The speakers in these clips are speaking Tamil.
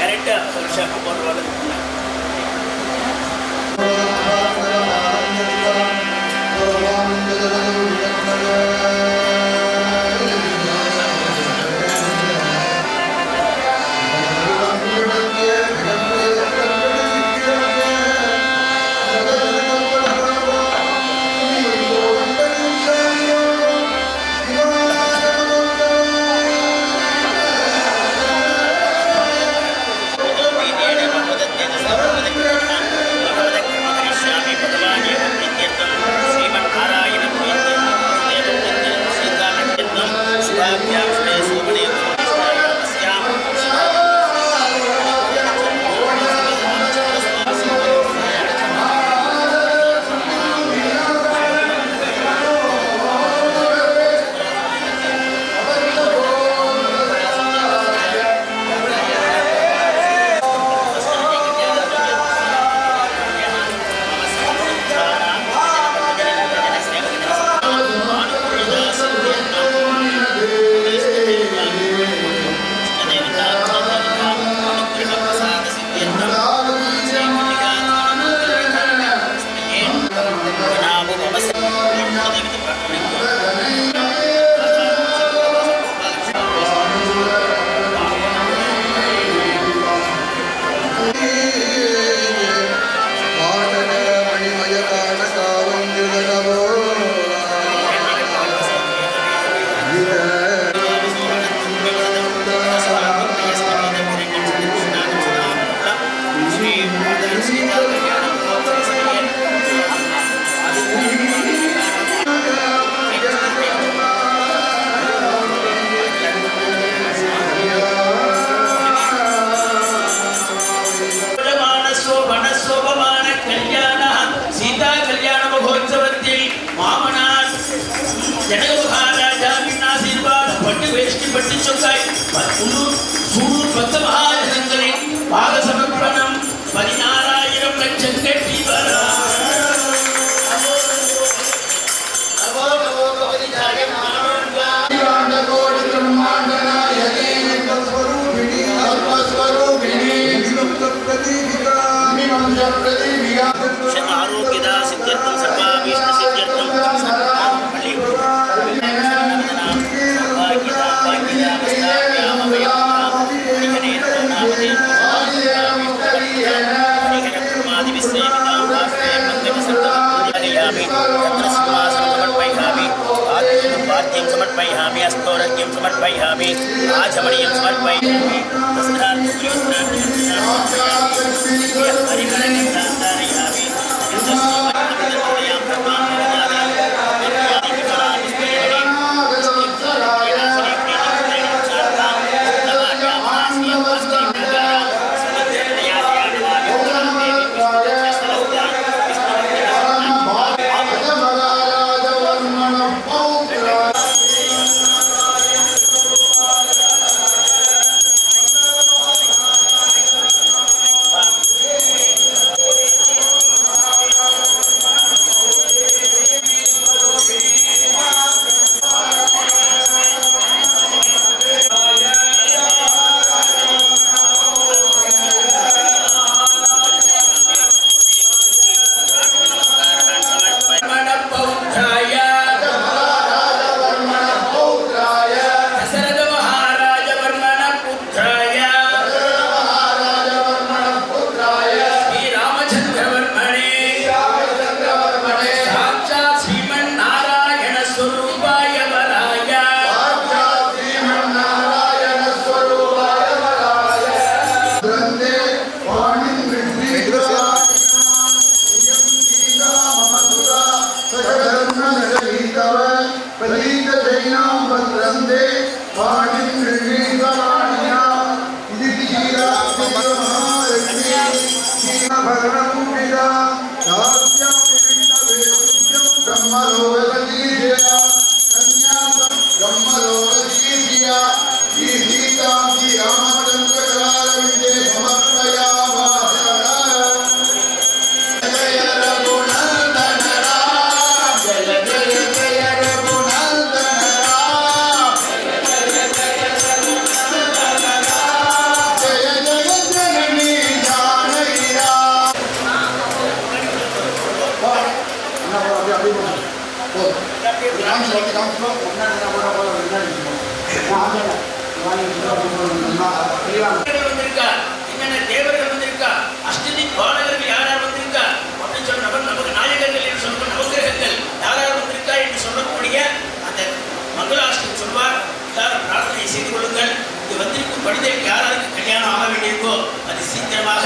கரெக்டாக வருஷம் போடுவாங்க. பாகசமர்ப்பணம் 16,000 லட்சம் கட்டி வரா. ஆரோக்கியதா சித்தியர்த்தம் சர்வாபீஷ்ட சித்தியர்த்தம் समर्पयामि अस्तोरज्ञं समर्पयामि आचमनीयं समर्पयामि வந்திருக்கா, என்னென்ன தேவர்கள் வந்திருக்கா, அஷ்டதி பாடகர்கள் யாரார் வந்திருக்கா அப்படின்னு சொல்ல நமக்கு நாயகர்கள் என்று சொல்ற நவகிரகங்கள் யாரார் வந்திருக்கா என்று சொல்லக்கூடிய அந்த மங்களாஷ்டமி சொல்வார். எல்லாரும் பிரார்த்தனை செய்து கொள்ளுங்கள். இது வந்திருக்கும் மனிதருக்கு யாராருக்கு கல்யாணம் ஆக வேண்டியிருக்கோ அது சீக்கிரமாக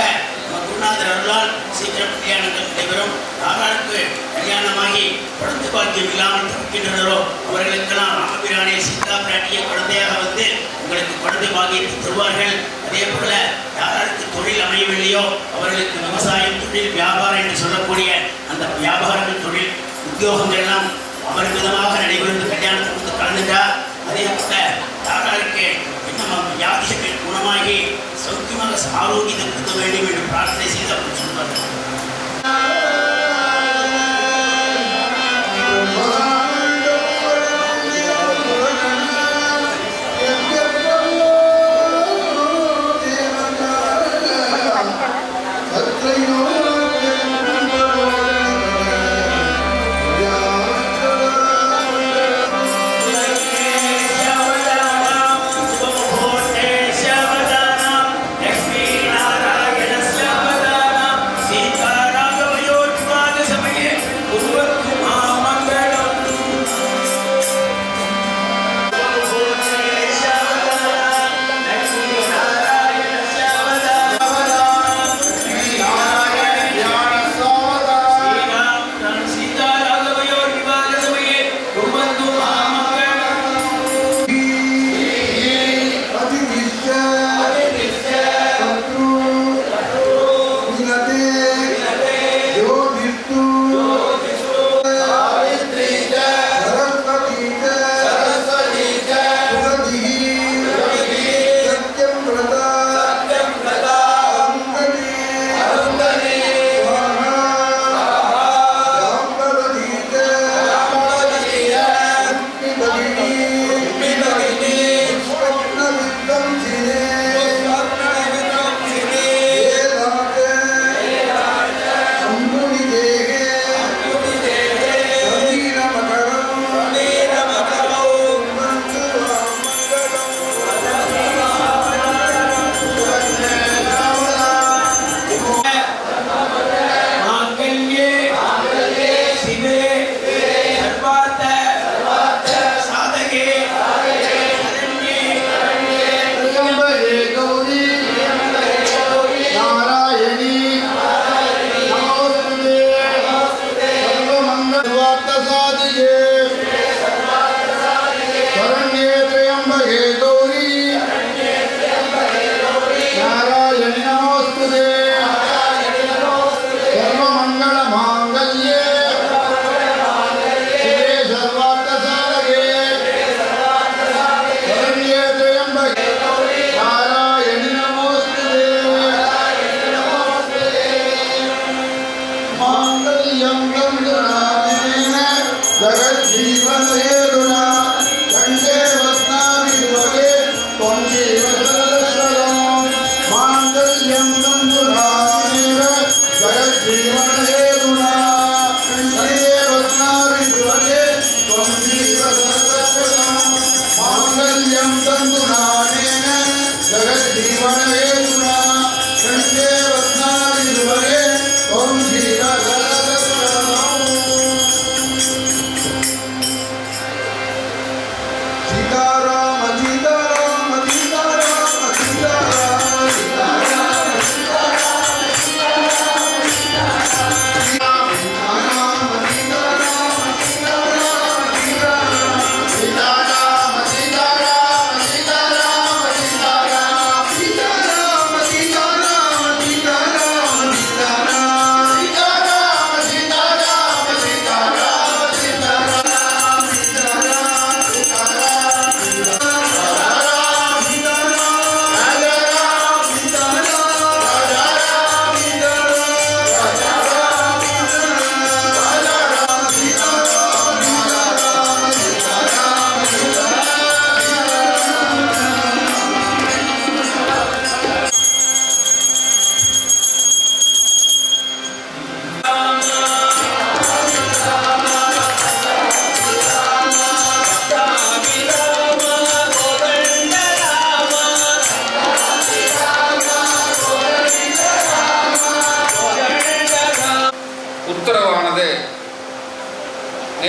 குருநாதர் அருளால் சீக்கிரம் கல்யாணங்கள் நடைபெறும். யாராருக்கு கல்யாணமாகி குழந்தை பாக்கியம் இல்லாமல் தவிக்கின்றனரோ அவர்களுக்கெல்லாம் ராமபிரானே சீதா பிராட்டிய குழந்தையாக வந்து உங்களுக்கு குழந்தை பாக்கியத்தை தருவார்கள். அதே போல யாராருக்கு தொழில் அமையவில்லையோ அவர்களுக்கு விவசாயம், தொழில், வியாபாரம் என்று சொல்லக்கூடிய அந்த வியாபாரங்கள், தொழில், உத்தியோகங்கள் எல்லாம் அவர் விதமாக நடைபெறும். கல்யாணத்துக்கு வந்து கலந்துட்டார். அதே போல யாராருக்கு இன்னும் வியாதிகள் குணமாகி சௌக்கியமாக ஆரோக்கியத்தை கொடுக்க வேண்டும் என்று பிரார்த்தனை செய்து அப்படி சொல்வார்கள்.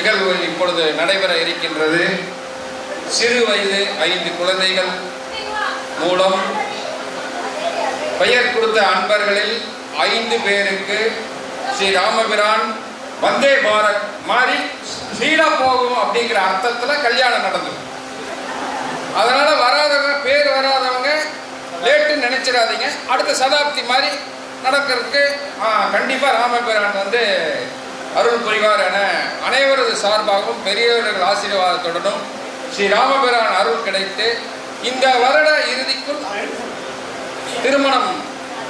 நிகழ்வு இப்பொழுது நடைபெற இருக்கின்றது. சிறு வயது 5 குழந்தைகள் மூலம் பெயர் கொடுத்த அன்பர்களில் 5 பேருக்கு ஸ்ரீ ராமபிரான் வந்தே பாரத் மாதிரி ஸ்பீடா போகும் அப்படிங்கிற அர்த்தத்தில் கல்யாணம் நடந்தது. அதனால வராதவங்க, பேர் வராதவங்க லேட்டுன்னு நினைச்சிடாதீங்க. அடுத்த சதாப்தி மாதிரி நடக்கிறதுக்கு கண்டிப்பாக ராமபிரான் வந்து அருள் புரிவார் என அனைவரது சார்பாகவும் பெரியவர்கள் ஆசீர்வாதத்துடனும் ஸ்ரீ ராமபிரான் அருள் கிடைத்து இந்த வருட இறுதிக்குள் திருமணம்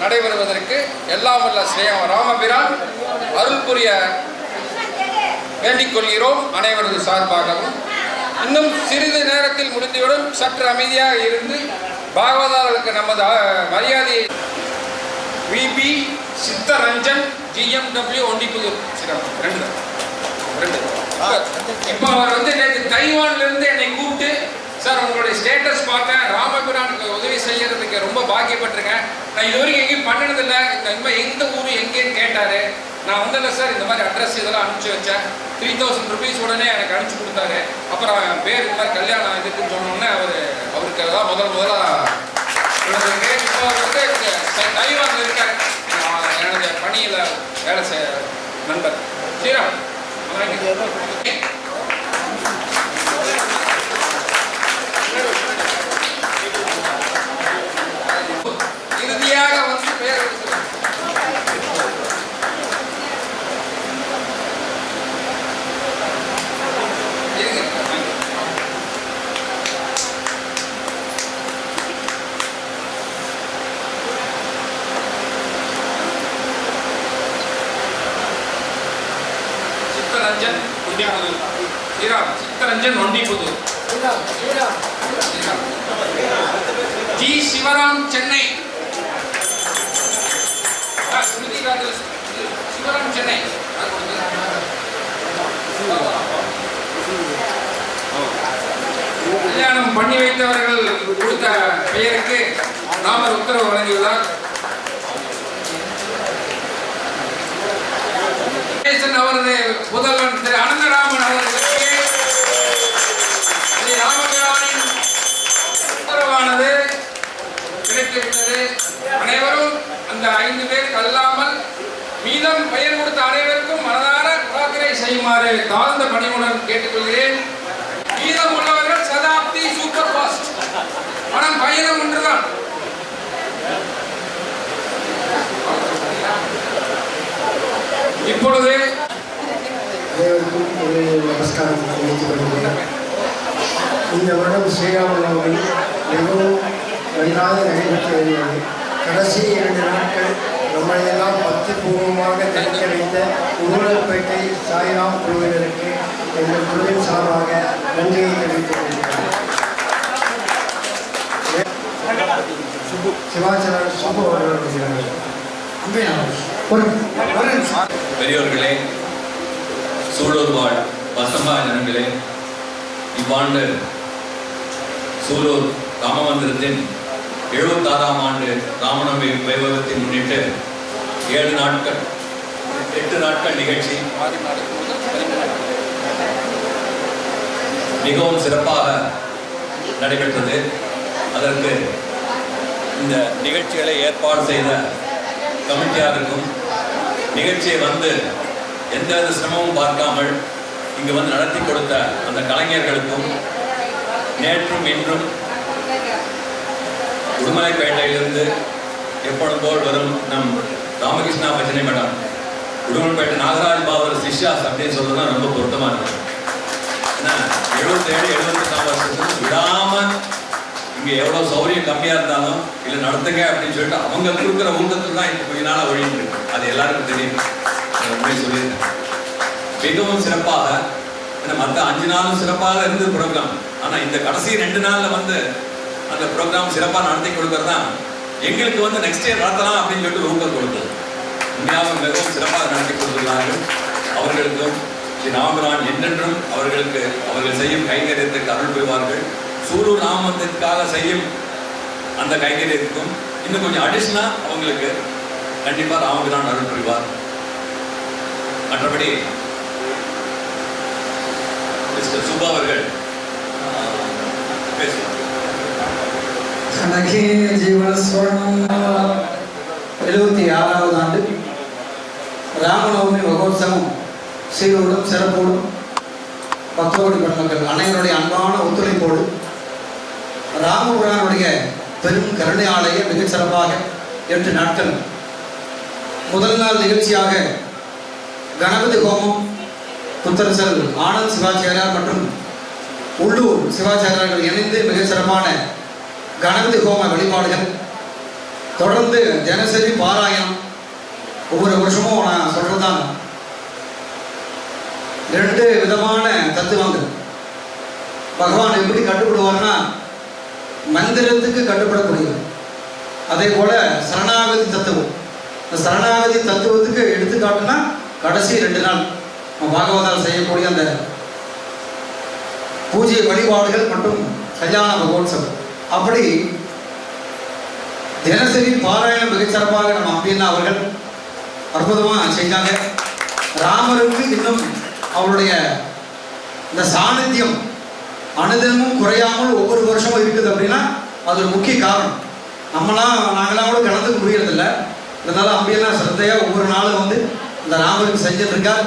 நடைபெறுவதற்கு எல்லாம் வல்ல ஸ்ரீ ராமபிரான் அருள் புரிய வேண்டிக் கொள்கிறோம் அனைவரது சார்பாகவும். இன்னும் சிறிது நேரத்தில் முடிந்துவிடும். சற்று அமைதியாக இருந்து பாகவதார்களுக்கு நமது மரியாதையை விபி சித்தரஞ்சன் GMW ஒண்டிப்புதூர் ரெண்டு. இப்போ அவர் வந்து நேற்று தைவான்ல இருந்து என்னை கூப்பிட்டு, சார் உங்களுடைய ஸ்டேட்டஸ் பார்த்தேன், ராமபிரானுக்கு உதவி செய்யறதுக்கு ரொம்ப பாக்கியப்பட்டிருக்கேன், நான் இது வரைக்கும் எங்கேயும் பண்ணினதில்லை, இந்த எந்த ஊர் எங்கேன்னு கேட்டாரு. நான் வந்ததில்ல சார், இந்த மாதிரி அட்ரஸ் இதெல்லாம் அனுப்பிச்சு வச்சேன். 3000 rupees உடனே எனக்கு அனுப்பிச்சு கொடுத்தாரு. அப்புறம் என் பேர் இந்த மாதிரி கல்யாணம் இதுக்குன்னு சொன்னோன்னே அவருக்கு அதான் முதலாக இப்போ அவர் வந்து தைவான்ல இருக்காரு. எனது பணியில் வேலை செய்ய நண்பர் ஸ்ரீராம். இறுதியாக வந்து பேர் சித்தரஞ்சன் ஒண்டிப்புதூர். ஜி சிவராம் சென்னை. சிவராம் சென்னை. கல்யாணம் பண்ணி வைத்தவர்கள் கொடுத்த பெயருக்கு ராமர் உத்தரவு வழங்கியுள்ளார். அவரது புதல்வன் திரு அனந்தராமன் அவர்களுக்கு ஸ்ரீ ராமபிரானின் உத்தரவானது கிடைத்திருந்தது. அனைவரும் அந்த 5 பேருக்கு அல்லாமல் மீதம் பெயர் கொடுத்த அனைவருக்கும் மனதார பிரார்த்தனை செய்யுமாறு தாழ்ந்த பணிவுடன் கேட்டுக்கொள்கிறேன். மீதம் உள்ளவர்கள் சதாப்தி சூப்பர் ஃபாஸ்ட். ஆனால் பயணம் ஒன்றுதான். இப்பொழுது நமஸ்காரம் தெரிவித்துக் கொள்கிறேன். இந்த வருடம் ஸ்ரீராமநவமி மிகவும் நன்றாக நடைபெற்று வருகிறது. கடைசி 2 நாட்கள் நம்மளையெல்லாம் பக்திபூர்வமாக தெரிவிக்க வைத்த உருளப்பேட்டை சாய்ராம் குழுவினருக்கு எங்கள் குழுவின் சார்பாக நன்றியை தெரிவித்துக் கொள்கிறேன். சிவாச்சரன் சுப்பு அவர்கள் பெரியோர்களே, சூலூர் வாழ் பசம்பா ஜனங்களே, இவ்வாண்டு சூலூர் ராமமந்திரத்தின் 76ஆம் ஆண்டு ராமநவமி வைபவத்தை முன்னிட்டு 8 நாட்கள் நிகழ்ச்சி மிகவும் சிறப்பாக நடைபெற்றது. அதற்கு இந்த நிகழ்ச்சிகளை ஏற்பாடு செய்த கமிட்டியாருக்கும், நிகழ்ச்சியை வந்து எந்த சிரமமும் பார்க்காமல் இங்கு வந்து நடத்தி கொடுத்த அந்த கலைஞர்களுக்கும், நேற்றும் இன்றும் உடுமலைப்பேட்டையிலிருந்து எப்பொழுதும் போல் வரும் நம் ராமகிருஷ்ணா பஜனை மேடம், உடுமலைப்பேட்டை நாகராஜ் பாபர் சிஷ்யாஸ் அப்படின்னு சொல்றதுதான் ரொம்ப பொருத்தமாக இருக்கும். ஏன்னா 77-78 வருஷத்துக்கு விடாமல் இங்கே எவ்வளோ சௌகரியம் கம்மியாக இருந்தாலும் இல்லை நடத்துங்க அப்படின்னு சொல்லிட்டு அவங்க கொடுக்குற ஊக்கத்தில் தான் இப்போ கொஞ்ச நாளாக ஒழிந்து இருக்கு. அது எல்லாருக்கும் தெரியும். உண்மை சொல்லியிருக்கேன். மிகவும் சிறப்பாக, மற்ற 5 நாளும் சிறப்பாக இருந்தது ப்ரோக்ராம். ஆனால் இந்த கடைசி 2 நாளில் வந்து அந்த ப்ரோக்ராம் சிறப்பாக நடத்தி கொடுக்கறது தான் எங்களுக்கு வந்து நெக்ஸ்ட் இயர் நடத்தலாம் அப்படின்னு சொல்லிட்டு ஊக்கம் கொடுத்தது. உண்மையாக மிகவும் சிறப்பாக நடத்தி கொடுத்துள்ளார்கள். அவர்களுக்கும் ஸ்ரீ ராமபிரான் என்றென்றும் அவர்கள் செய்யும் கைங்கரியத்துக்கு அருள் புரிவார்கள். சூலூர் நாமத்திற்காக செய்யும் அந்த கைங்கரியத்துக்கும் இன்னும் கொஞ்சம் அடிஷனலாக அவங்களுக்கு கண்டிப்பாக ராமபிரான் அருள் புரிவார். மற்றபடி மிஸ்டர் சுப்பா அவர்கள் பேசுவார். கனகே ஜீவஸ்வரம் 76வது ஆண்டு ராமநவமி மகோத்சவம் சீரோடும் சிறப்போடும் பக்தோடி பெருமக்கள் அனைவருடைய அன்பான ஒத்துழைப்போடு ராமபுரானுடைய பெரும் கருணை ஆலய மிகச் சிறப்பாக 8 நாட்கள் முதல் நாள் நிகழ்ச்சியாக கணபதி ஹோமம் புத்தரசல் ஆனந்த் சிவாச்சாரியார் மற்றும் உள்ளூர் சிவாச்சாரியார்கள் இணைந்து மிகச் சிறப்பான கணபதி ஹோம வழிபாடுகள், தொடர்ந்து தினசரி பாராயணம். ஒவ்வொரு வருஷமும் நான் சொல்றதுதான் 2 விதமான தத்துவங்கள். பகவான் எப்படி கட்டுப்படுவார்னா மந்திரத்துக்கு கட்டுப்படக்கூடியது. அதே போல சரணாகதி தத்துவம். இந்த சரணாகதி தத்துவத்துக்கு எடுத்துக்காட்டுனா கடைசி 2 நாள் பாகவதால் செய்யக்கூடிய அந்த பூஜை வழிபாடுகள் மற்றும் கல்யாண மகோத்சவம். அப்படி தினசரி பாராயணம் மிகச்சிறப்பாக நம்ம அப்படின்னா அவர்கள் அற்புதமாக செஞ்சாங்க. ராமருக்கு இன்னும் அவருடைய இந்த சாநித்தியம் அனுதினமும் குறையாமல் ஒவ்வொரு வருஷமும் இருக்குது அப்படின்னா அது ஒரு முக்கிய காரணம். நாங்களாம் கூட கலந்துக்க முடியறதில்ல. இதனால அப்படியெல்லாம் சிரத்தையாக ஒவ்வொரு நாளும் வந்து இந்த ராமருக்கு செஞ்சுட்டு இருக்கார்.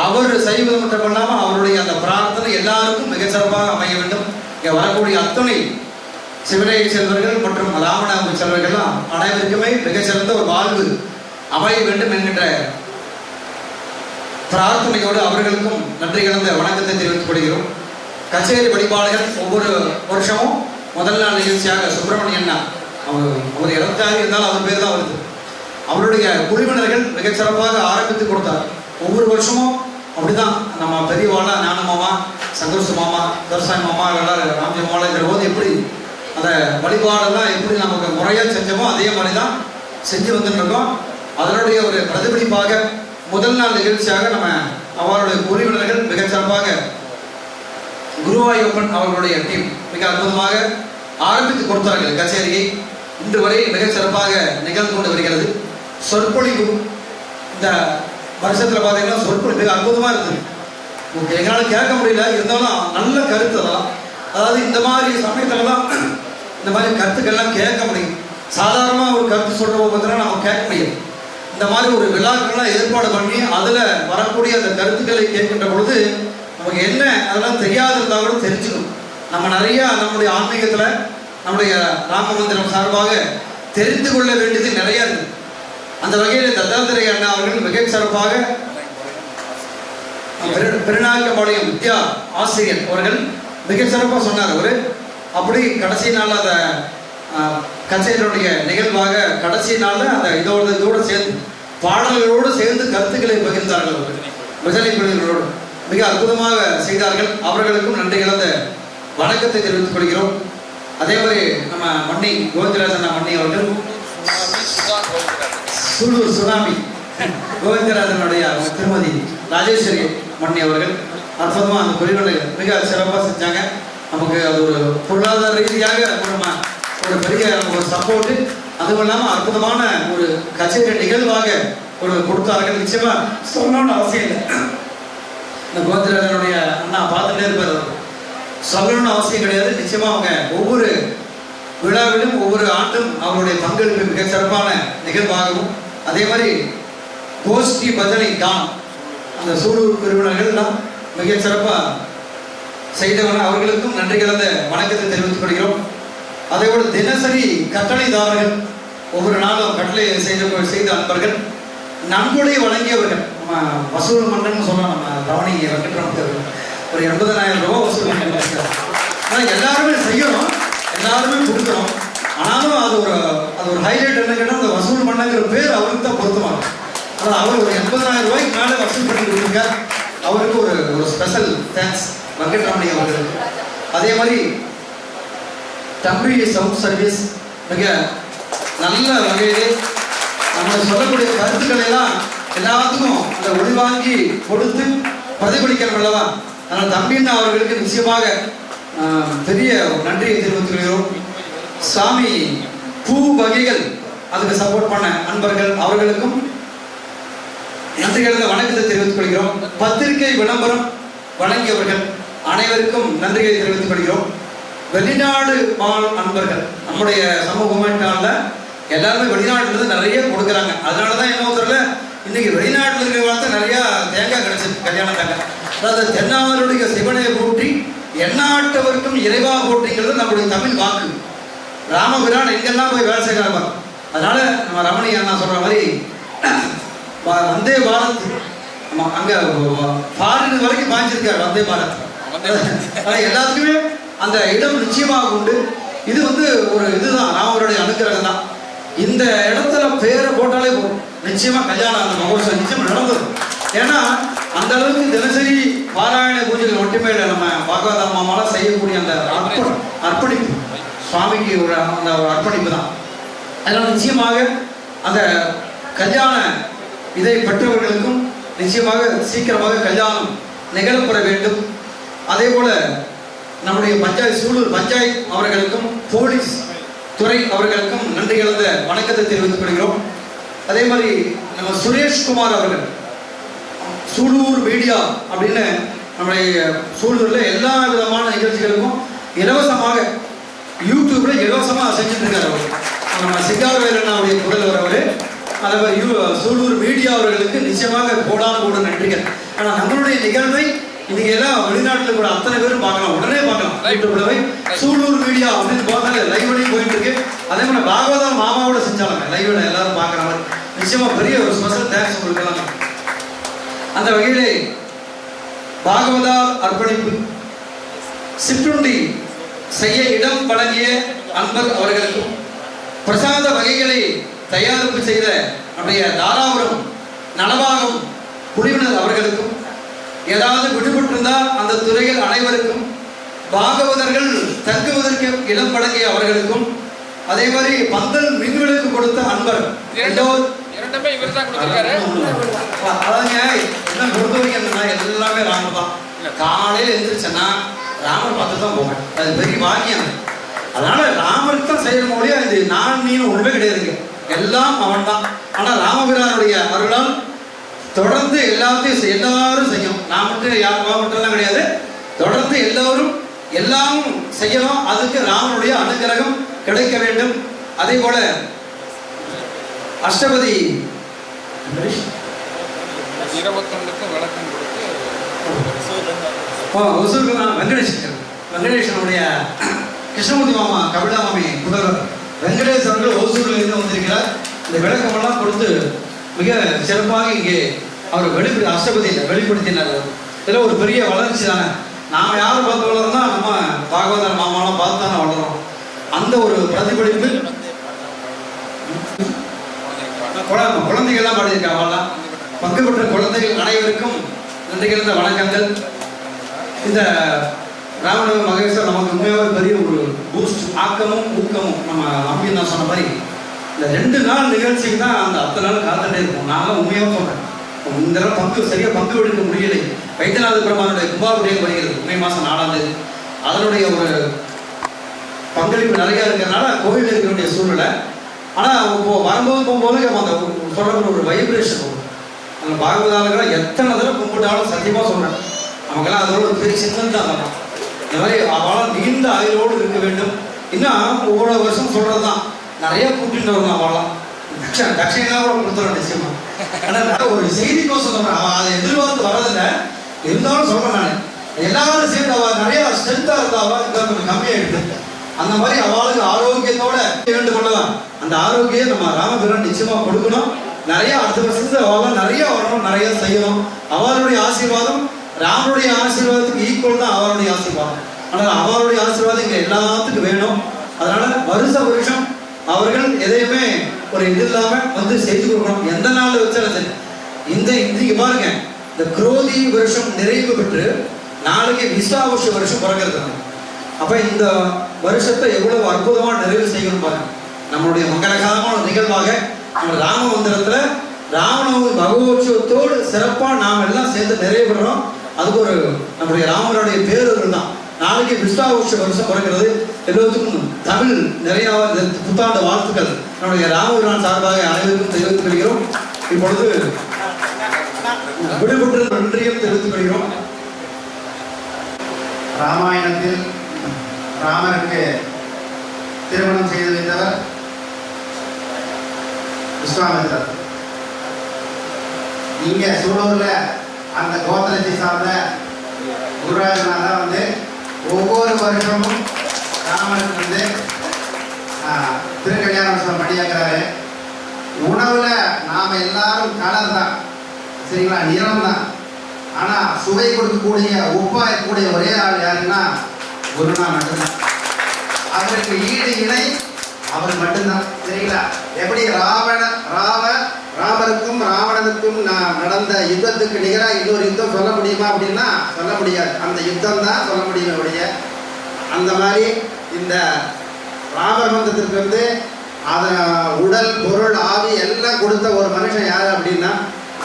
அவர் செய்வது மட்டும் இல்லாமல் அவருடைய அந்த பிரார்த்தனை எல்லாருக்கும் மிகச்சிறப்பாக அமைய வேண்டும். இங்கே வரக்கூடிய அத்தனை சிவனை செல்வர்கள் மற்றும் ராமநாம செல்வர்கள்லாம் அனைவருக்குமே மிகச்சிறந்த ஒரு வாழ்வு அமைய வேண்டும் என்கின்ற பிரார்த்தனையோடு அவர்களுக்கும் நன்றி கலந்த வணக்கத்தை தெரிவித்துக் கொள்கிறோம். கச்சேரி வழிபாடுகள் ஒவ்வொரு வருஷமும் முதல் நாள் நிகழ்ச்சியாக சுப்பிரமணியன் அவர் இறந்தாரு இருந்தாலும் அவர் பேர் தான் வருது. அவருடைய குழுவினர்கள் மிகச்சிறப்பாக ஆரம்பித்து கொடுத்தார். ஒவ்வொரு வருஷமும் அப்படிதான் நம்ம பெரியவாளா ஞான மாமா, சந்தோஷ மாமா, தர்சாய் மாமா எல்லாரும் ராம்ஜி மாமாங்கிற போது எப்படி அந்த வழிபாடெல்லாம் எப்படி நமக்கு முறையாக செஞ்சோமோ அதே மாதிரி தான் செஞ்சு வந்துட்டு இருக்கோம். அதனுடைய ஒரு பிரதிபலிப்பாக முதல் நாள் நிகழ்ச்சியாக நம்ம அவருடைய குழுவினர்கள் மிகச்சிறப்பாக குருவாயூப்பன் அவர்களுடைய டீம் மிக அற்புதமாக ஆரம்பித்து கொடுத்தார்கள் கச்சேரியை. இன்று வரை மிகச் சிறப்பாக நிகழ்ந்து கொண்டு வருகிறது. சொற்பொழிவு இந்த வருஷத்தில் பார்த்தீங்கன்னா சொற்பொழிவு மிக அற்புதமாக இருக்குது. எங்களால் கேட்க முடியல, இருந்தாலும் நல்ல கருத்து அதெல்லாம். அதாவது இந்த மாதிரி சமயத்தில் தான் இந்த மாதிரி கருத்துக்கள்லாம் கேட்க முடியும். சாதாரணமாக ஒரு கருத்து சொல்கிற பார்த்தீங்கன்னா நம்ம கேட்க முடியும். இந்த மாதிரி ஒரு விழாக்கள்லாம் ஏற்பாடு பண்ணி அதில் வரக்கூடிய அந்த கருத்துக்களை கேட்கின்ற பொழுது நமக்கு என்ன அதெல்லாம் தெரியாது இருந்தால் கூட தெரிஞ்சுக்கணும். நம்ம நிறையா நம்முடைய ஆன்மீகத்தில் நம்முடைய ராம மந்திரம் சார்பாக தெரிந்து கொள்ள வேண்டியது நிறையா இருக்குது. அந்த வகையில் தத்தாத்திரேய அண்ணா அவர்கள் மிக சிறப்பாக பெருநாயக்கம்பாளையம் வித்யா ஆசிரியர் அவர்கள் மிக சிறப்பாக சொன்னார். அவர் அப்படி கடைசி நாள் அந்த கச்சேரியுடைய நிகழ்வாக கடைசி நாளில் அந்த இதோடு சேர்ந்து பாடல்களோடு சேர்ந்து கருத்துக்களை பகிர்ந்தார்கள். பஜனை குழுவினரோடு மிக அற்புதமாக செய்தார்கள். அவர்களுக்கும் நன்றி கலந்த வணக்கத்தை தெரிவித்துக் கொள்கிறோம். அதே மாதிரி நம்ம மன்னி கோவிந்தராஜன் மன்னி அவர்கள் சூலூர் சுனாமி கோவிந்தராஜனுடைய திருமதி ராஜேஸ்வரி மன்னி அவர்கள் அற்புதமாக அந்த குழுவினரை மிக சிறப்பாக செஞ்சாங்க. நமக்கு அது ஒரு பொருளாதார ரீதியாக நம்ம ஒரு பெரிய ஒரு சப்போர்ட்டு, அதுவும் இல்லாமல் அற்புதமான ஒரு கச்சேரி நிகழ்வாக ஒரு கொடுத்தார்கள். நிச்சயமா சொல்லணும்னு அவசியம் இல்லை. இந்த கோவிந்தராஜனுடைய அண்ணா பார்த்துட்டே இருப்பார், சொல்லணும்னு அவசியம் கிடையாது. நிச்சயமா அவங்க ஒவ்வொரு விழாவிலும் ஒவ்வொரு ஆண்டும் அவருடைய பங்களிப்பு மிக சிறப்பான நிகழ்வாகவும், அதே மாதிரி கோஷ்டி பஜனை கானம் அந்த சூலூர் பிரிவினர்கள்லாம் மிக சிறப்பாக செய்தவன அவர்களுக்கும் நன்றி கலந்த வணக்கத்தை தெரிவித்துக் கொள்கிறோம். அதே போல தினசரி கட்டளைதாரர்கள் ஒவ்வொரு நாளும் கட்டளை செய்த அன்பர்கள், நன்கொடை வழங்கியவர்கள், நம்ம வசூல் மன்னன் சொன்னோம். நம்ம ரவணி வெங்கட்ராமன் ஒரு 80,000 ரூபாய் வசூல் பண்ணிருக்காரு. ஆனால் எல்லாருமே செய்யணும், எல்லாருமே கொடுக்கணும். ஆனாலும் அது ஒரு ஹைலைட் என்ன கேட்டால் அந்த வசூல் மன்னங்கிற பேர் அவருக்கு தான் பொருத்தமாக. ஆனால் அவர் ஒரு 80,000 ரூபாய்க்கு மேலே வசூல் பண்ணி கொடுத்துருக்கார். அவருக்கு ஒரு ஸ்பெஷல் தேங்க்ஸ் வெங்கட்ராமணி அவர்களுக்கு. அதே மாதிரி தம்பி சவுண்ட் சர்வீஸ் மிக நல்ல வகையிலே நம்ம சொல்லக்கூடிய கருத்துக்களை எல்லாம் எல்லாத்துக்கும் அந்த ஒளிவாங்கி கொடுத்து பிரதிபலிக்கணும் அல்லவா. அதனால் தம்பின்னா அவர்களுக்கு நிச்சயமாக பெரிய நன்றியை தெரிவித்துக் கொள்கிறோம். சாமி பூ வகைகள் அதுக்கு சப்போர்ட் பண்ண அன்பர்கள் அவர்களுக்கும் நன்றி கலந்த வணக்கத்தை தெரிவித்துக் கொள்கிறோம். பத்திரிகை விளம்பரம் வழங்கியவர்கள் அனைவருக்கும் நன்றிகளை தெரிவித்துக் கொள்கிறோம். வெளிநாடு வாழ் அன்பர்கள் நம்முடைய சமூக மூமெண்ட்ல எல்லாருமே வெளிநாட்டுல இருந்து நிறைய கொடுக்குறாங்க. அதனாலதான் என்ன தெரியல, இன்னைக்கு வெளிநாட்டில் இருக்கிற வார்த்தை நிறைய தேங்காய் கிடைச்சிருக்கு கல்யாணத்தாங்க. அதாவது தென்னாவருடைய சிவனை போற்றி எந்நாட்டவருக்கும் இறைவா போற்றிங்கிறது நம்முடைய தமிழ் வாக்கு. ராமபிரான் எங்கெல்லாம் போய் வேலை செய்கிறாங்க. அதனால நம்ம ரமணி அண்ணா சொல்ற மாதிரி வந்தே பாரத் அங்க ஃபாரின் வரைக்கும் பாய்ச்சிருக்காரு வந்தே பாரத். எல்லாத்துக்குமே அந்த இடம் நிச்சயமாக உண்டு. இது ஒரு இதுதான் ராமருடைய அனுக்கிரகம் தான். இந்த இடத்துல பேரை போட்டாலே போதும், நிச்சயமா கல்யாணம் அந்த மகோத்சவம் நிச்சயமா நடந்தது. ஏன்னா அந்த அளவுக்கு தினசரி பாராயண பூஜைகள் ஒட்டுமே இல்லை. நம்ம பாகவத மாமாலாம் செய்யக்கூடிய அந்த அர்ப்பணிப்பு சுவாமிக்கு அந்த அர்ப்பணிப்பு தான். அதனால் நிச்சயமாக அந்த கல்யாண இதை பெற்றவர்களுக்கும் நிச்சயமாக சீக்கிரமாக கல்யாணம் நிகழப்பெற வேண்டும். அதே போல நம்முடைய பஞ்சாயத்து சூலூர் பஞ்சாயத்து அவர்களுக்கும் போலீஸ் துறை அவர்களுக்கும் நன்றி கலந்த வணக்கத்தை தெரிவித்துக் கொள்கிறோம். அதே மாதிரி நம்ம சுரேஷ்குமார் அவர்கள் சூலூர் மீடியா அப்படின்னு நம்முடைய சூலூர்ல எல்லா விதமான நிகழ்ச்சிகளுக்கும் இலவசமாக யூடியூப்ல இலவசமாக செஞ்சுட்டு இருக்காரு அவர். நம்ம சிங்காரவேலனுடைய குரல் வரவர். அதே மாதிரி சூலூர் மீடியா அவர்களுக்கு நிச்சயமாக கோடான நன்றிகள். ஆனால் நம்மளுடைய நிகழ்வை இன்னைக்கு எல்லாம் வெளிநாட்டில் கூட அத்தனை பேரும் பார்க்கலாம், உடனே பார்க்கலாம். யூடியூப்ல சூலூர் மீடியா அப்படின்னு பார்த்தாலே லைவ்லையும் போயிட்டு இருக்கு. அதே மாதிரி பாகவத மாமாவோட செஞ்சாலுங்க லைவ்ல எல்லாரும் பார்க்குற மாதிரி நிச்சயமா பெரிய ஒரு ஸ்பெஷல் தேங்க்ஸ் கொடுக்கலாம். அந்த வகையிலே பாகவதா அர்ப்பணிப்பு சிற்றுண்டி செய்ய இடம் வழங்கிய அன்பர் அவர்களுக்கும் பிரசாத வகைகளை தயாரிப்பு செய்த நம்முடைய தாராபுரம் நலபாகம் குழுவினர் அவர்களுக்கும், ஏதாவது விடுபட்டிருந்தால் அந்த துறையில் அனைவருக்கும், பாகவதர்கள் தங்குவதற்கு இடம் வழங்கிய அவர்களுக்கும், அதே மாதிரி பந்தல் மின்விளக்கு கொடுத்த அன்பர் இரண்டுமே இவர் தான் கொடுத்திருக்காரு. அதாங்க என்ன பொறுத்தவரைக்கும் எல்லாமே ராமர் தான். காலையில் எழுந்திரிச்சேன்னா ராமர் பார்த்து தான் போவேன், அது பெரிய பாக்கியம். அதனால ராமருக்கு தான் செய்யற மொழியா இது நான் நீனும் ஒன்றுமே கிடையாதுங்க, எல்லாம் அவன் தான். ஆனால் ராமபிரானுடைய அருளால் தொடர்ந்து எல்லாத்தையும் எல்லாரும் செய்யணும். நான் மட்டும் யாருமா மட்டும்லாம் கிடையாது, தொடர்ந்து எல்லோரும் எல்லாம் செய்யணும். அதுக்கு ராமனுடைய அனுகிரகம் கிடைக்க வேண்டும். அதே போல அஷ்டபதி 21க்கும் விளக்கம் கொடுத்து வெங்கடேசனுடைய கிருஷ்ணமூர்த்தி மாமா கபிலா மாமி புதல்வர் வெங்கடேஷ் அவர்கள் ஓசூரில் இருந்து வந்திருக்கிறார். இந்த விளக்கமெல்லாம் கொடுத்து மிக சிறப்பாக இங்கே அவர் அஷ்டபதியில் வெளிப்படுத்தினார். இதில் ஒரு பெரிய வளர்ச்சி தானே. நாம் யார் பார்த்து வளர்றோம்னா நம்ம பாகவதர் மாமாலாம் பார்த்து தானே வளர்றோம். அந்த ஒரு பிரதிபலிப்பு குழந்தைகள்லாம் பாடியிருக்காங்க. அவெல்லாம் பங்கு பெற்ற குழந்தைகள் அனைவருக்கும் நன்றி கலந்த வணக்கங்கள். இந்த ராமநவமி மகேஸ்வரர் நமக்கு உண்மையாக பெரிய ஒரு பூஸ்ட் ஆக்கமும் ஊக்கமும். நம்ம அம்பி நான் சொன்ன மாதிரி இந்த 2 நாள் நிகழ்ச்சிக்கு தான் அந்த 10 நாள் காத்துட்டே இருக்கும். நான்லாம் உண்மையாக சொல்கிறேன், இந்த பங்கு சரியாக பங்கு எடுக்க முடியலை. வைத்தியநாத பெருமானுடைய கும்பாபிஷேகம் வருகிறது மே மாதம் 4ஆம் தேதி. அதனுடைய ஒரு பங்களிப்பு நிறையா இருக்கிறதுனால கோவில் இருக்க வேண்டிய சூழ்நிலை. ஆனால் இப்போ வரும்போது போகும்போது அந்த சொல்கிற ஒரு வைப்ரேஷன் வரும். அந்த பாகவதாளர்கள் எத்தனை தடவை கும்பிட்டாலும் சத்தியமாக சொல்கிறேன், நமக்கெல்லாம் அதோட ஒரு பெரிய சின்னம் தான் தரணும். இந்த மாதிரி அவளால் நீண்ட ஆயுளோடு இருக்க வேண்டும். இன்னும் ஒவ்வொரு வருஷம் சொல்கிறது தான், நிறைய கூட்டிட்டு வரணும். அவளாம் தட்சணெல்லாம் கூட கொடுத்துறோம் நிச்சயமா. ஆனால் ஒரு செய்திக்கோசம் சொல்கிறேன், அவன் அதை எதிர்பார்த்து வரதில்லை. இருந்தாலும் சொல்கிறேன், நான் எல்லாரும் சேர்ந்து அவள் நிறையா ஸ்ட்ரென்த்தாக இருந்தா அவள் கொஞ்சம் கம்மியாகிடுது. அந்த மாதிரி அவளுக்கு ஆரோக்கியத்தோட வேண்டு கொள்ளலாம். அந்த ஆரோக்கியம் நம்ம ராமபிரான் நிச்சயமா கொடுக்கணும். நிறைய அடுத்த வருஷத்துல அவள் நிறைய வரணும், நிறைய செய்யணும். அவளுடைய ஆசீர்வாதம் ராமனுடைய ஆசீர்வாதத்துக்கு ஈக்குவல் தான் அவளுடைய ஆசீர்வாதம். ஆனால் அவளுடைய ஆசீர்வாதம் இங்க எல்லாத்துக்கும் வேணும். அதனால வருஷம் அவர்கள் எதையுமே ஒரு இது இல்லாம செய்து கொடுக்கணும். எந்த நாள் வச்சாலும் சரி. இன்னைக்கு பாருங்க, இந்த குரோதி வருஷம் நிறைவு பெற்று நாளைக்கு விசாவஷ வருஷம் பிறக்கிறது. அப்ப இந்த வருஷத்தை எவ்வளவு அற்புதமா நிறைவு செய்யணும் பாருங்க. நம்மளுடைய மங்களகரமான நிகழ்வாக நம்ம ராம மந்திரத்துல ராமநவமி பகவோத்சவத்தோடு சிறப்பா நாம் எல்லாம் சேர்ந்து நிறைவு பெறோம். அதுக்கு ஒரு நம்முடைய ராமனுடைய பேரொரு தான். நாளைக்கு விஸ்வாவஷ வருஷம் பிறக்கிறது. எல்லோருக்கும் தமிழ் நிறைய புத்தாண்டு வாழ்த்துக்கள் நம்முடைய ராமபிரான் சார்பாக அனைவருக்கும் தெரிவித்துக் கொள்கிறோம். இப்பொழுது விடுபட்டு நன்றியும் தெரிவித்துக் கொள்கிறோம். ராமாயணத்தில் ராமருக்கு திருமணம் செய்து வைத்தவர் விஸ்வாமித்திரர். இங்க சூலூர்ல அந்த கோத்திரத்தை சார்ந்த குருராஜனா தான் ஒவ்வொரு வருஷமும் ராமனுக்கு திருக்கல்யாணம் பண்ணியாக்குறாரு. உணவுல நாம எல்லாரும் கலர் தான், சரிங்களா, நிறம் தான். ஆனா சுவை கொடுக்கக்கூடிய உப்பா இருக்கக்கூடிய ஒரே ஆள் யாருன்னா குருனா மட்டும்தான். அவருக்கு ஈடு இணை அவர் மட்டும்தான், சரிங்களா. எப்படி ராமருக்கும் ராவணனுக்கும் நடந்த யுத்தத்துக்கு நிகராக இன்னொரு யுத்தம் சொல்ல முடியுமா அப்படின்னா சொல்ல முடியாது. அந்த யுத்தம் தான் சொல்ல முடியும் ஒழிய. அந்த மாதிரி இந்த ராமர் மந்தத்திற்கு அதை உடல் பொருள் ஆவி எல்லாம் கொடுத்த ஒரு மனுஷன் யார் அப்படின்னா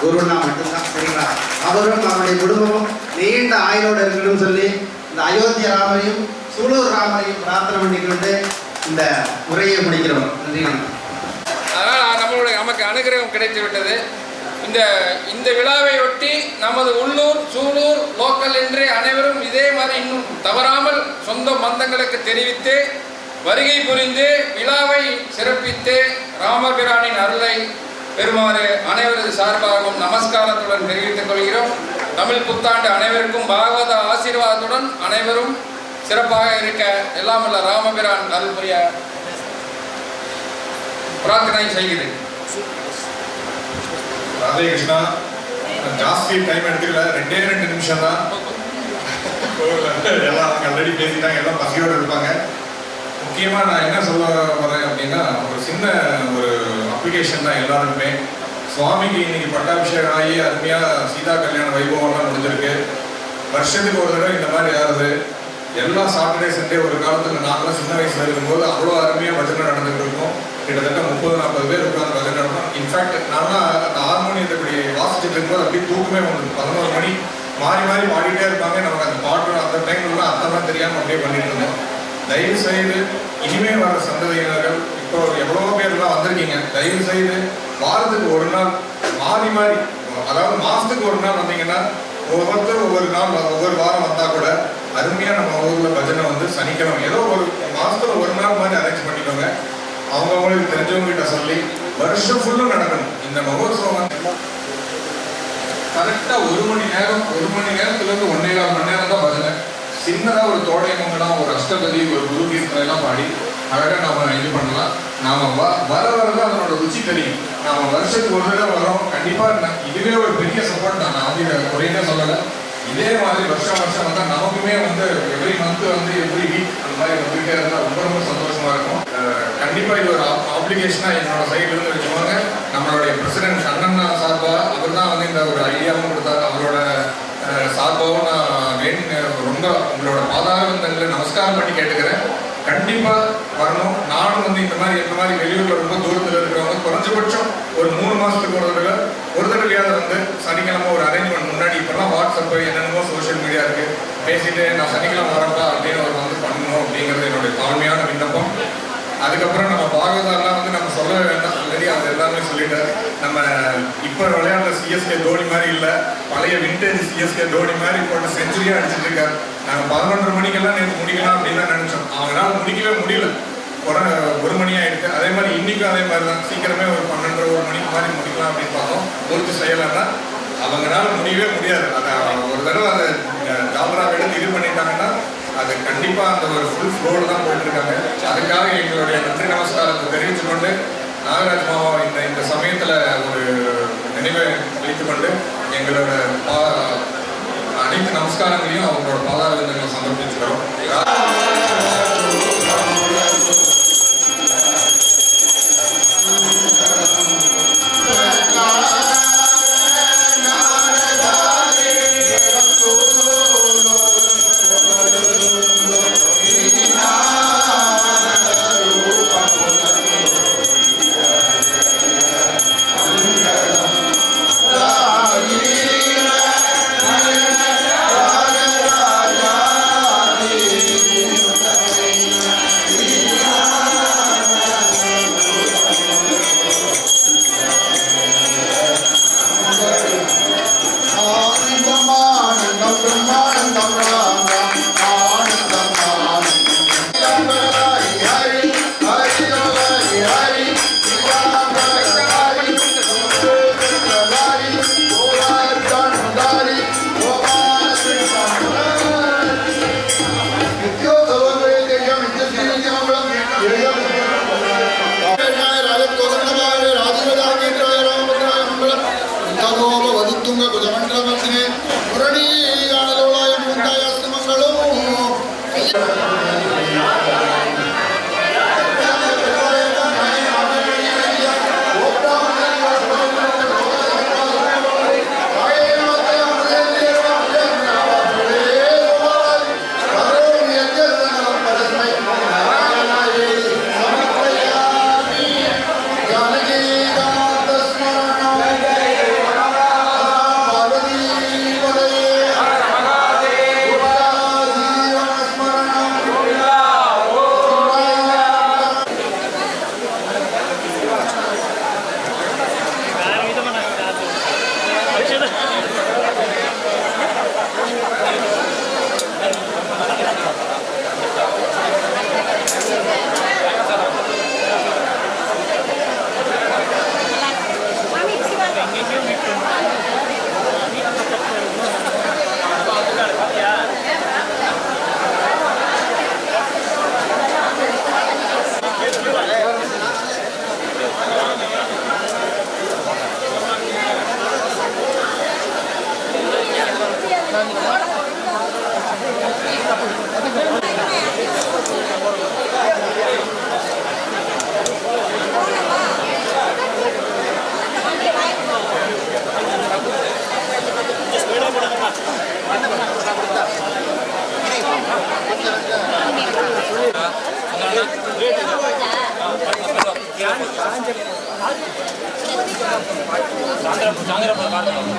குருனா மட்டும்தான், சரிங்களா. அவரும் அவருடைய குடும்பமும் நீண்ட ஆயுளோடு இருக்கணும்னு சொல்லி இந்த அயோத்திய ராமரையும் சூலூர் ராமரையும் பிரார்த்தனை பண்ணிக்கொண்டு இந்த உரையை முடிக்கிறோம். நன்றி. அதனால் நம்மளுடைய நமக்கு அனுகிரகம் கிடைத்து விட்டது. இந்த விழாவையொட்டி நமது உள்ளூர் சூலூர் லோக்கல் என்று அனைவரும் இதே மாதிரி இன்னும் தவறாமல் சொந்த பந்தங்களுக்கு தெரிவித்து வருகை புரிந்து விழாவை சிறப்பித்து ராமபிரானின் அருளை பெறுமாறு அனைவரது சார்பாகவும் நமஸ்காரத்துடன் தெரிவித்துக் கொள்கிறோம். தமிழ் புத்தாண்டு அனைவருக்கும் பாகவத ஆசீர்வாதத்துடன் அனைவரும் சிறப்பாக இருக்க எல்லாம் உள்ள ராமபிரான் அருள் புரிய பிரார்த்தனை செய்கிறேன். ராதே கிருஷ்ணா. ஜாஸ்தி டைம் எடுத்துக்கல, 2 நிமிஷம் தான். எல்லாம் ஆல்ரெடி பேசிட்டாங்க, எல்லாம் பசியோடு இருப்பாங்க. முக்கியமாக நான் என்ன சொல்ல வரேன் அப்படின்னா, ஒரு சின்ன ஒரு அப்ளிகேஷன் தான் எல்லாருக்குமே. சுவாமிக்கு இன்னைக்கு பட்டாபிஷேகம் ஆகி அருமையாக சீதா கல்யாண வைபவம்லாம் முடிஞ்சிருக்கு. வருஷத்துக்கு ஒரு தடவை இந்த மாதிரி ஆகுது. எல்லா சாட்டர்டே சண்டே ஒரு காலத்தில் நாங்களாம் சின்ன வயசில் இருக்கும்போது அவ்வளோ அருமையாக பஜனை நடந்துகிட்டு இருக்கோம். கிட்டத்தட்ட 30-40 பேர் உட்காந்து பஜனை நடக்கும். இன்ஃபேக்ட் நான்லாம் அந்த ஹார்மோனியத்தை இப்படி வாசிச்சுட்டு இருக்கும்போது அப்படியே தூக்கமே வந்து 11 மணி மாறி மாறி பாடிட்டே இருப்பாங்க. நமக்கு அந்த பாட்டு அந்த டைம்லாம் அர்த்தம்லாம் தெரியாமல் அப்படியே பண்ணிட்டு இருந்தோம். தயவு செய்து இனிமேல் வர சந்ததியினர்கள் இப்போ எவ்வளோ பேர்லாம் வந்திருக்கீங்க, தயவு செய்து வாரத்துக்கு ஒரு நாள் மாறி மாறி, அதாவது மாதத்துக்கு ஒரு நாள் வந்தீங்கன்னா ஒவ்வொருத்தர் ஒவ்வொரு நாள் ஒவ்வொரு வாரம் வந்தால் கூட அருமையாக நம்ம ஊரில் பஜனை சனிக்கிழமை ஏதோ ஒரு மாதத்தில் ஒரு நாள் மாதிரி அரேஞ்ச் பண்ணிக்கோங்க. அவங்களுக்கு தெரிஞ்சவங்ககிட்ட சொல்லி வருஷம் ஃபுல்லும் நடக்கணும். இந்த மகோத்சவம் கரெக்டாக 1 மணி நேரத்துலேருந்து 1.25 மணி நேரம் தான் பஜனை. சின்னதாக ஒரு தோடை மங்கலம், ஒரு அஷ்டபதி, ஒரு குரு கீர்த்தனைலாம் பாடி அழகாக நாம் இது பண்ணலாம். நாம் வர வரதான் அதனோட ருச்சி தெரியும். நாம் வருஷத்துக்கு ஒரு தடவை வரோம். கண்டிப்பாக இதுவே ஒரு பெரிய சப்போர்ட் தான். நான் இதை குறையவே சொல்லலை. இதே மாதிரி வருஷம் வந்தால் நமக்குமே எவ்ரி மந்த் எவ்ரி வீக் அந்த மாதிரி வந்துகிட்டே இருந்தால் ரொம்ப ரொம்ப சந்தோஷமாக இருக்கும். கண்டிப்பாக இது ஒரு ஆப்ளிகேஷனாக என்னோட சைட்லேருந்து வச்சுக்கோங்க. நம்மளுடைய பிரசிடென்ட் அண்ணா சார்பாக அவர் தான் இந்த ஒரு ஐடியாவும் கொடுத்தாரு. அவரோட சார்பாகவும் நான் ரொம்ப உங்களோட பாதாரங்களை நமஸ்காரம் பண்ணி கேட்டுக்கிறேன். கண்டிப்பாக வரணும். நானும் இந்த மாதிரி வெளியூரில் ரொம்ப தூரத்தில் இருக்கிறவங்க குறைஞ்சபட்சம் ஒரு 3 மாதத்துக்கு ஒரு தடவையாவது சனிக்கிழமை ஒரு அரேஞ்ச்மெண்ட் முன்னாடி இப்போல்லாம் வாட்ஸ்அப்பு என்னென்னமோ சோஷியல் மீடியா இருக்குது, பேசிட்டு நான் சனிக்கிழமை வரப்பா அப்படின்னு அவர் பண்ணணும் அப்படிங்கிறது என்னுடைய தாழ்மையான விண்ணப்பம். அதுக்கப்புறம் நம்ம பாகவதாலாம் நம்ம சொல்ல வேண்டாம், ஆல்ரெடி அது எல்லாமே சொல்லிட்டார். நம்ம இப்போ விளையாடுற சிஎஸ்கே தோனி மாதிரி இல்லை, பழைய விண்டேஜ் சிஎஸ்கே தோனி மாதிரி போட்டு செஞ்சுரியாக அடிச்சுட்டு இருக்காரு. நாங்கள் 11:30 மணிக்கெல்லாம் நேற்று முடிக்கலாம் அப்படின்னு தான் நினச்சோம். அவங்களால முடிக்கவே முடியல. 1 மணி ஆகிடுச்சு. அதே மாதிரி இன்றைக்கும் அதே மாதிரி தான் சீக்கிரமே ஒரு 12-1 மணிக்கு மாதிரி முடிக்கலாம் அப்படின்னு பார்த்தோம். பொறுத்து செய்யலைன்னா அவங்களால முடியவே முடியாது. அதை ஒரு தடவை அதை ஜாபராக எடுத்து இது பண்ணிட்டாங்கன்னா அது கண்டிப்பாக அந்த ஒரு ஃபுல் ஃப்ளோடு தான் போயிட்டுருக்காங்க. அதுக்காக எங்களுடைய நன்றி நமஸ்காரத்தை தெரிவித்து கொண்டு நாகராஜ் மாமா இந்த சமயத்தில் ஒரு நினைவை வைத்து கொண்டு எங்களோட அனைத்து நமஸ்காரங்களையும் அவங்களோட பாதாரங்களை சமர்ப்பிச்சுக்கிறோம். சாயந்தரம் காட்டணும்.